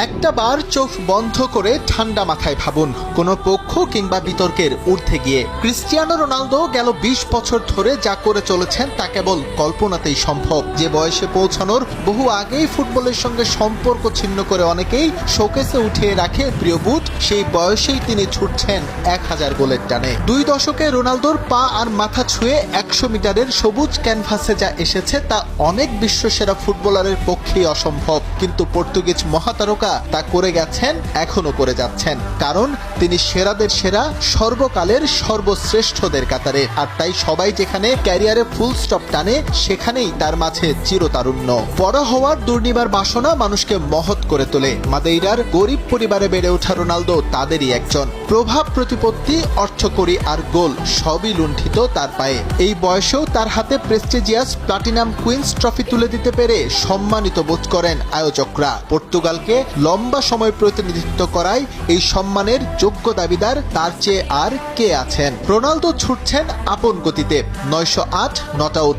একটা বার চোখ বন্ধ করে ঠান্ডা মাথায় ভাবুন, কোনো পক্ষ কিংবা বিতর্কের ঊর্ধ্বে গিয়ে ক্রিস্টিয়ানো রোনালদো গেল ২০ বছর ধরে যা করে চলেছেন তা কেবল কল্পনাতেই সম্ভব। যে বয়সে পৌঁছানোর বহু আগেই ফুটবলের সঙ্গে সম্পর্ক ছিন্ন করে অনেকেই শোকেসে উঠিয়ে রাখে প্রিয় বুট, সেই বয়সেই তিনি ছুটছেন ১০০০ গোলের টানে। ২ দশকে রোনালদোর পা আর মাথা ছুঁয়ে ১০০ মিটারের সবুজ ক্যানভাসে যা এসেছে তা অনেক বিশ্বসেরা ফুটবলারের পক্ষেই অসম্ভব, কিন্তু পর্তুগিজ মহাতারকা তা করে গেছেন, এখনো করে যাচ্ছেন, কারণ তিনি সেরাদের সেরা, সর্বকালের সর্বশ্রেষ্ঠদের কাতারে। আর তাই সবাই যেখানে ক্যারিয়ারে ফুল স্টপ টানে সেখানেই তার মাঝে চিরতারুণ্য। বড় হওয়ার দুর্নিবার বাসনা মানুষকে মহৎ করে তোলে। মাদেইরার গরিব পরিবারে বেড়ে ওঠা রোনালদো তাদেরই একজন। প্রভাব, প্রতিপত্তি, অর্থকড়ি আর গোল সবই লুণ্ঠিত তার পায়ে। এই বয়সেও তার হাতে প্রেস্টিজিয়াস প্লাটিনাম কুইন্স ট্রফি তুলে দিতে পেরে সম্মানিত বোধ করেন আয়োজকরা। পর্তুগালকে লম্বা সময় প্রতিনিধিত্ব করায় এই সম্মানের যোগ্য দাবিদার তার চেয়ে আর কে আছেন? রোনালদো ছুটছেন আপন গতিতে, ৯০৮ নট আউট।